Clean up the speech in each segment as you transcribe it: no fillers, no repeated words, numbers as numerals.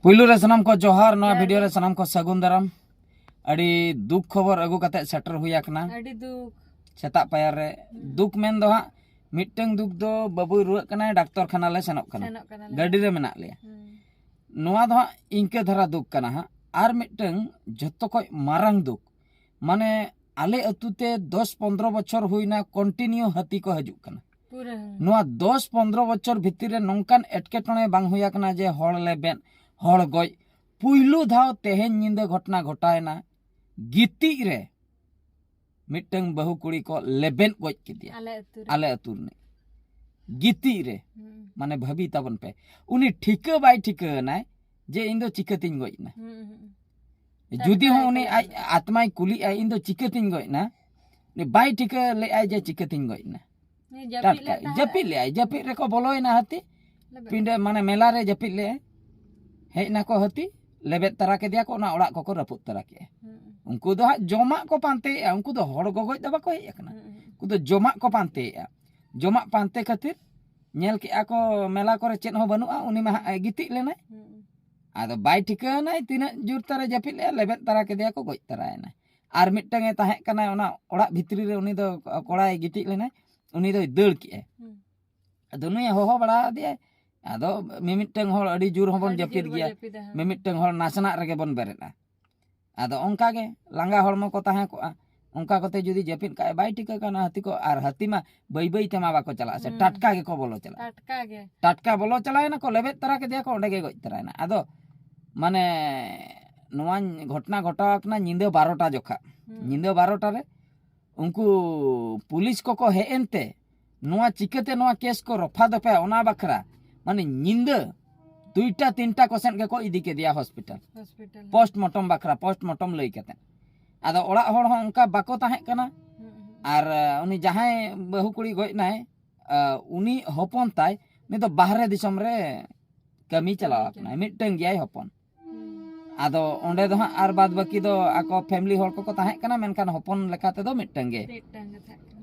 पुइलू रे सनम को जोहार ना वीडियो रे सनम को सगुन दाराम अड़ी दुख खबर अगु कते सेटर हुई आकना अड़ी दुख सेता पायर रे दुख मेन दो हा मिटंग दुख दो बाबू रुआ कना डॉक्टर खाना ले सनक कना गाड़ी रे मेना ले नोआ दो इनके धरा दुख कना हा आर मिटंग जत्तो को मारंग दुख माने आले अतुते 10-15 बछर हुईना कंटिन्यू हाथी को हजु कना नोआ 10-15 बछर भितर रे नोंकान एटकेटणे बांग हुई आकना जे हड़ ले बेन हड़ गय पुइलू धाव तेहेन निंदा घटना घटायना गिती रे मिटंग बहु कुड़ी को लेबेन गज केदिया आले अतुर ने गिती रे माने भाभी तबन पे उनी ठिका बाय ठिका ना जे इंदो चिकतिन गज ना जुदी हो उनी आत्माय कुली आई इंदो चिकतिन गज ना ने बाय ठिका ले आई जे चिकतिन गज ना टटका जपी ले आई जपी रे को बोलोय ना हाथी पिंडे माने मेला रे जपी ले हेज ना को हाथी लेबेत तरा के दिया को ना ओड़ा को रपुत तरा के उनको दो जमा को पानते उनको दो हड़ गगज दो बाको हेज अकना उनको दो जमा को पानते जमा पानते खातिर नेल के आको मेला करे चेन हो बनुआ उनी मा गिति लेना आदो बाय ठिका ना तिना जुर तारे जपिल लेबेत तरा के दिया को गज तरायना आर मिटंगे ताहे कना ओना ओड़ा भितरी रे उनी दो कोड़ाय गिति लेना उनी दो दड़ के आदो नुय होहो बड़ा दिया आदो मिमिटंग हड़ अड़ी जुर होबन जपिद गया मिमिटंग हड़ नासना रेगे बन बेरेना आदो ओंका गे लांगा हड़मो को ताहे को ओंका कोते जुदी जपिद का बाय ठिका काना हाथी को आर हाथी मा बई बई तेमा बाको चला से टटका गे को बोलो चला टटका बोलो चलाय ना को लेबेत तरा के दिया को ओंडे गे गज तरायना आदो माने नोआ घटना घटावकना निंदा 12टा जोखा निंदा 12टा रे उनको पुलिस को हे एनते नोआ चिकते नोआ केस को रफा दफा ओना बखरा माने निंदा 2-3 कोसेन के को इदी के दिया हॉस्पिटल पोस्टमार्टम बखरा पोस्टमार्टम लई कते आदो ओड़ा हड़ हो उनका बाको ताहे कना आर उनी जहाय बहु कुड़ी गय नाय उनी हपन ताय नि तो बाहरे दिसम रे कमी चलाव कना मिटंग गयाय हपन आदो ओंडे दो आर बाद बाकी दो आको फैमिली हड़ को ताहे कना मेनकान हपन लेकाते दो मिटंग गे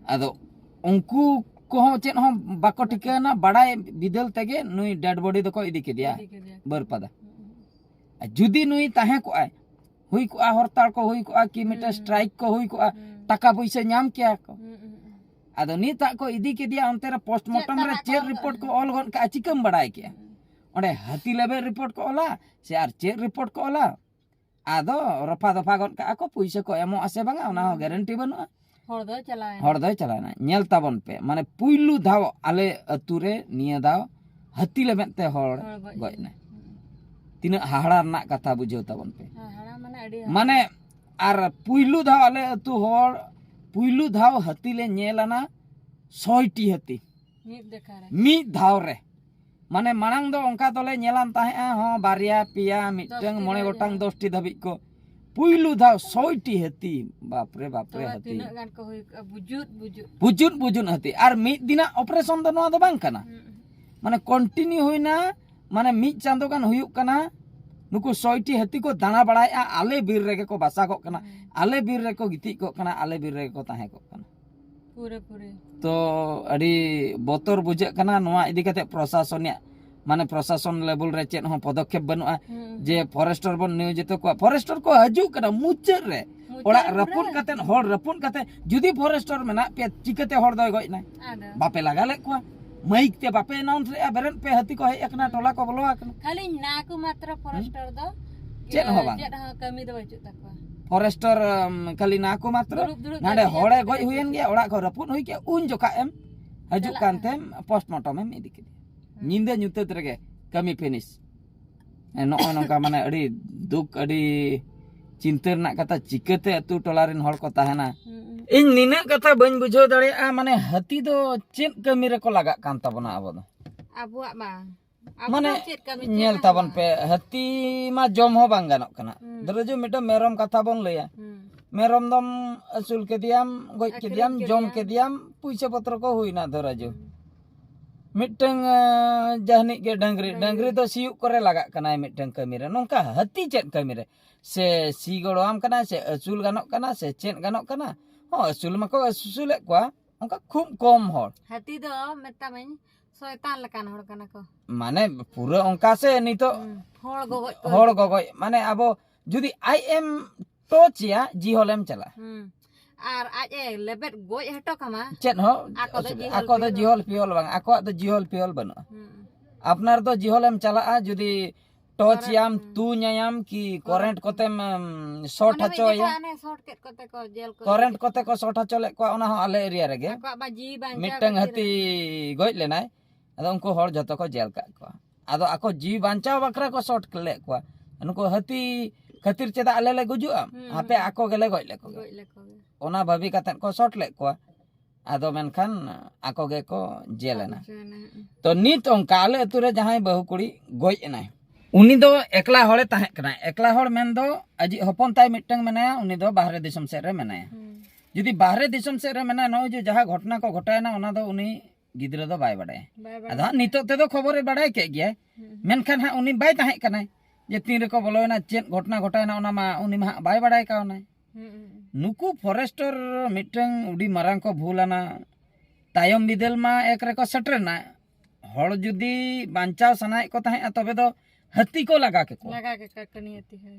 आदो उनको को चेन हो बाको ठिकाना बड़ाय बिदल तेगे नुई डेड बॉडी दो को इदी के दिया बरपदा जुदी नुई ताहे को आय हुई को हड़ताल को हुई को कि मिटा स्ट्राइक को हुई को टाका पैसा नाम किया को आदो नीता को इदी के दिया अंतरे पोस्टमार्टम रे चेर रिपोर्ट को ऑल गन का चिकम बड़ाय के ओंडे हाथी लेबे रिपोर्ट को ओला से आर चेर रिपोर्ट को ओला आदो रफा दफा गन का को पैसा को एमो आसे बांगा ओना हो गारंटी बनुआ हड़ दो चलायना नेल ताबन पे माने पुइलू धाव आले अतुरे निया दाव हाथी लेबेत ते हड़ गयना तिना हाहाड़ा ना कथा बुझाव ताबन पे माने आर पुइलू धाव आले अतु हड़ पुइलू धाव हाथी ले नेलाना 100टी हाथी मिद धाव रे माने मांग दो ओंका तोले नेलान ताहे हो बारिया पिया मिटंग मोणे गोटांग 10टी धाबी को पुइलू धाव 100टी हाथी बाप रे हाथी बुजुन हाथी आर मिद दिना ऑपरेशन दो नोआ दो बांग कना माने कंटिन्यू होइना माने मिद चांदो गान हुयुक कना नुकु 100टी हाथी को दाना बड़ाय आले बीर रेगे को बासा को कना आले बीर रे को गिति को कना आले बीर रे को ताहे को कना पूरे तो अड़ी बोतर बुझे कना नोआ इदी कते प्रशासन माने प्रशासन लेवल रे चेन हो पदक्षेप बनुआ जे फॉरेस्टर बन नियोजित को फॉरेस्टर को हजू कना मुचर रे ओड़ा रपुन कते हड़ रपुन कते जुदी फॉरेस्टर मेना पे चिकते हड़ दय गय ना बापे लगा ले को माइक ते बापे अनाउंस रे बेरन पे हाथी को हे एकना टोला को बोलवा कना खाली ना को मात्र फॉरेस्टर दो चेन हो बांग कमी दो बचु तकवा फॉरेस्टर खाली ना को मात्र नाडे हड़े गय हुयन गे ओड़ा को रपुन हुई के उन जोका एम हजू कानते पोस्टमार्टम एम इदी के निंदा nyutet rege kami finish no nongka mane adi duk adi cinta nak kata cikete atu tolarin hol ko tahena इन निना कथा बन बुझो दड़े माने हाथी दो चेत कमी रे को लगा कान तबना आबो दो आबुआ बा माने नेल ताबन पे हाथी मा जम हो बांग गानोक कना दरजो मिटा मेरम कथा बन लया मेरम दम असूल के दियाम गoj के दियाम जम के दियाम पुइसा पत्र को हुइना दरजो मिटंग जहनी के डंगरी तो सियुक करे लगा कना मिटंग कमी रे नोंका हाथी चेत कमी रे से सी गड़ोआम कना से असूल गानोक कना से चेत गानोक कना हो असूल मको असूले को ओंका खूब कम हड़ हाथी दो मेता में শয়তান লেকান হড় কানা ko माने पूरा ओंका से नितो hor gogoj ko हड़ गगय माने अब जुदी आई एम टच या जी हॉलम चला ar aj lebet goj heto kama चेत हो ako do जिहल पिहल बांग ako दो जिहल पिहल बनो আপনার তো জিহলেম চালা যদি টচ ইয়াম তু ᱧᱟᱭᱟᱢ কি কারেন্ট কতেম শর্ট হচয়া ane short ket kote ko jel ko current কতে ko শর্ট হচলে ko ona ho ale area rege ko ba ji ban meeting হাতি গই লেনাই আদো উনকু হড় যত ko জেল কা ko ado ako ji বাঞ্চাও Bakra ko short kle ko উনকু হাতি খাতির চেদা ale le গুজু hape ako gele goi le ko goj le ko ona bhabi katen ko short le ko ado menkan ako ge ko jelena तो नित ओंका आले अतुरे जहां बहु कुड़ी गoj एनाय उनी दो एकला हड़े ताहे कना एकला हड़ मेन दो अजी हपन ताय मिटंग मेनाया उनी दो बाहरे दिसम सेट रे मेनाया जुदी बाहरे दिसम सेट रे मेना नो जो जहां घटना को घटायना ओना दो उनी गिद्रा दो बाय बाडे आदा नितो ते दो खबर रे बाडे के गया मेनखान हा उनी बाय ताहे कना जे तीन रे को बोलोना चेन घटना घटायना ओना मा उनी मा बाय बाडे कावना नुकु फॉरेस्टर मिटंग उडी मारांग को भूलाना तायम बिदल मा एक रे को सेटरना हड़ जुदी बांचाव सनाय को ताहे तबे दो हत्ती को लगा के कनी हती है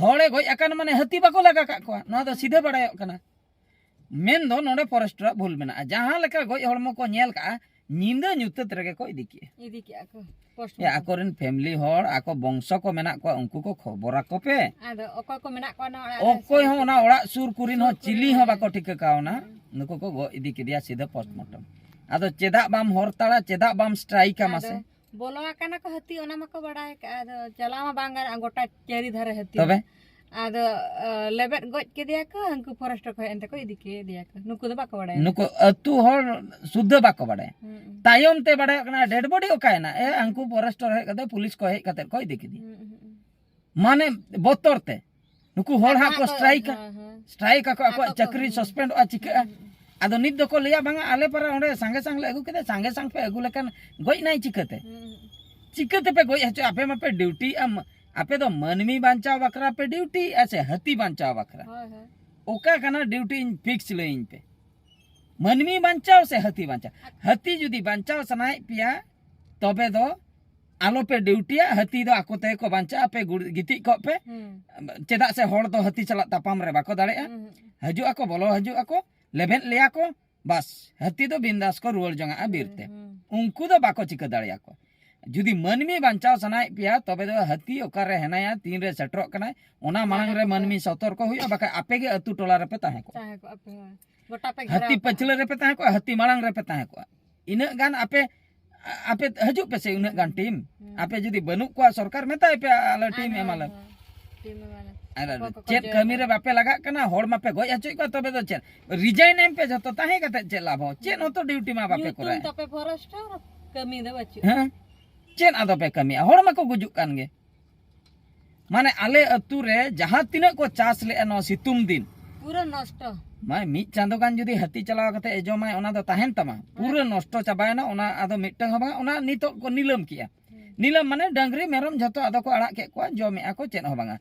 हड़े गoj अकन माने हत्ती बाको लगा का को न दो सीधे बडाय कना मेन दो नोडे फॉरेस्टर भूल मेना जहां लेका गoj हड़मो को नेल का निंदा न्युतत रगे को इदी के ako post या आकोरन फैमिली हड़ आको वंश को मेना को उनको को खबरा को पे ado okoy ko menak ko na ओकोय हो ना ओड़ा सुर कुरिन हो चिली हो बाको ठीक कावना नुको को गो इदी के दिया सीधा पोस्टमार्टम आदो चेदा बाम हरताड़ा चेदा बाम स्ट्राइक मासे बोलो akana ko hati ona mako badai ka ado jalama bangar anggota ceri dhare hati तबे ado lebet goj ke dia ko hanku forester ko ente ko idike dia ko nuku do bako badai नुको अतु हर शुद्ध बाको बड़े तायम ते बड़े कना dead body ओकायना ए Anku forester हे कते police को हे कते कोई देखि दी माने बोतर ते नुकु हर हा को स्ट्राइक को चक्री सस्पेंड आ चिका आदो नित दको लिया बांगा आले पर ओंडे संगे संग ले अगु केते संगे संग पे अगु लेकन गoj नाई चिकते चिकते पे गoj हचो आपे मापे ड्यूटी am आपे तो मनमी बांचाव बकरा पे ड्यूटी ऐसे हती बांचाव बकरा ओका कना ड्यूटी फिक्स लेइन पे मनमी बांचाव से हती बांचाव हती जुदी बांचाव सनाय पिया तबे दो आलो पे ड्यूटी हती दो आको ते को बांचा पे गिति को पे चेदा से हड़ दो हती चला तापाम रे बाको दाड़े हजु आको बोलो हजु आको लेबेन लिया को बस हती दो बिंदास को रुवल जंगा बीरते उनको दो बाको चिका दाड़े आको जुदी मनमी बांचाव सनाय पिया तबे दो हती ओकारे हेनाया तीन रे सेटरो कनाय ओना मांग रे मनमी सतर्क हुई बाका आपे के अतु टोला रे पे ताहे को आपे गोटा पे हती पछले रे पे ताहे को हती मांग रे पे ताहे को इन गान आपे आपे हजु पे से उन गान टीम आपे जुदी बनु को सरकार मेताय पे आले टीम एमाले टीम वाला चेत कमी रे बापे लगा कना हड़ मापे गoj हचोय को तबे दो चेत रिजाइन एम पे जतो ताहे कते चे लाभ हो चेत न तो ड्यूटी मा बापे कोराय तो पे फॉरेस्टर कमी दे बच्चे हां चेत आदो पे कमी हड़ मा को गुजुक कान गे माने आले अतु रे जहां तिना को चास ले न सितुम दिन पूरा नष्ट माय मी चांदो गान जुदी हती चलाव कते एजोमाय ओना दो ताहेन तमा पूरा नष्ट चाबायना ओना आदो मिटंग हबा ओना नितो को नीलम किया नीलम माने डंगरी मेरम जतो आदो को आड़ा के को जमे आको चेत हबांगा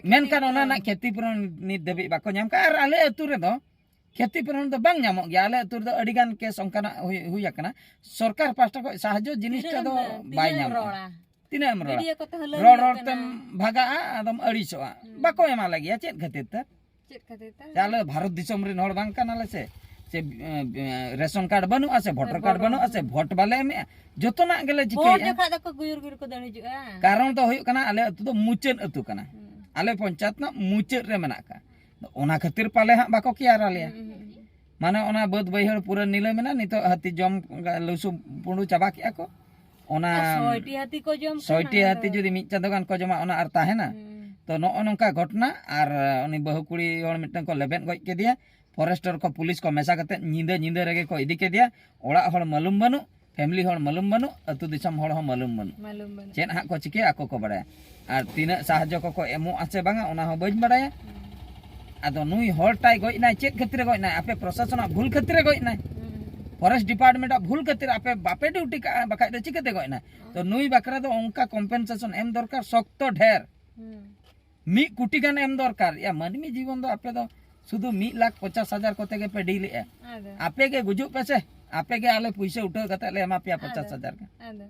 मेनकान ओना ना खेती पुरन नित देबी बाको नाम का आर आले अतु रे दो खेती पुरन दो बांग नामो गया आले अतु रे दो अडिगान के संकाना हुई आकना सरकार पास्टा को साहाज्य जिनिस का दो बाय नाम तिना एम रोड रोड तम भागा आदम अड़ीसोआ बाको एमा लागिया चेत खातिर त चाले भारत दिसम रे नोड़ बांग कानाले से रेशन कार्ड बनु आसे वोटर कार्ड बनु आसे वोट बाले में जतोना गेले चिके वोट जखा दको गुयुर गुयुर को दणी जुआ कारण तो होय कना आले अतु दो मुचेन अतु कना आले पंचायत ना मुचेर रे मेना का ओना खातिर पाले हा बाको किया रालिया माने ओना बद बैहर पूरा नीले मेना नितो हाथी जम लुसु पुंडू चाबा किया को ओना सोयटी हाथी जुदी मिट चांदो गान को जमा ओना आर ताहेना तो नो नोंका घटना आर उनी बहु कुड़ी हड़ मिटन को लेबेन गoj के दिया फॉरेस्टर को पुलिस को मेसा करते निंदा रेगे को इदी के दिया ओड़ा हड़ मालूम बनु फैमिली हड़ मालूम बनु अतु दिसम हड़ हो मालूम बनु चेन हा को चिके आको को बड़ाया आर तीना साहाज्य को एमो आसे बांगा ओना हो बज बड़ाया आदो नुई हड़ टाई गoj नाय चेत खातिर गoj नाय आपे प्रशासन भूल खातिर गoj नाय फॉरेस्ट डिपार्टमेंट भूल खातिर आपे बापे ड्यूटी का बकाय दो चिकेते गoj नाय तो नुई बकरा दो उनका कॉम्पेंसेशन एम दरकार सख्तो ढेर मी कोटी गान एम दरकार या मनमी जीवन दो आपे दो शुद्ध 1,50,000 कोते के पे डील आपे के गुजुक पे से आपे के आले पैसे उठाव कते ले एमा पे 50,000 का ada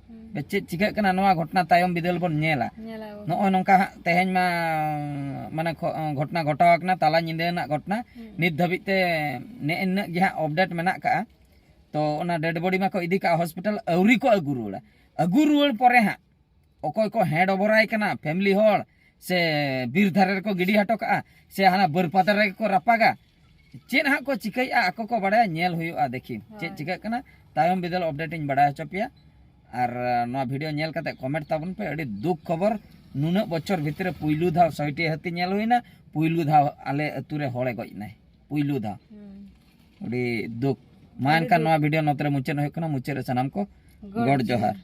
बेचे चिका कना नवा घटना तायम बिदल बन नेला nyala नो नोंका तेहेन मा माने घटना घटाव कना ताला निंदे ना घटना नित धबिते ने इन गे अपडेट मेना का तो ओना डेड बॉडी मा को इदी का हॉस्पिटल अवरी को अगु रुवाड़ परे हा ओकोय को हेड ओवराय कना फैमिली होड़ से बीर धारे को गिडी हटो का से हाना बरपातर रे को रपागा चेन हा को चिकई आको को बड़ा नेल हुआ देखी चे चिका कना तायम बिदल अपडेट इन बड़ा चपिया और नवा वीडियो नेल कते कमेंट ताबन पे अड़ी दुख खबर नुना बच्चर भितरे पुइलु धाव 6टी हाथी नेल हुइना पुइलु धाव आले अतुरे होळे गज नाय पुइलु धाव अड़ी दुख मान का नवा वीडियो नतरे मुचे न होय कना मुचे रे सनाम को गॉड जोहार।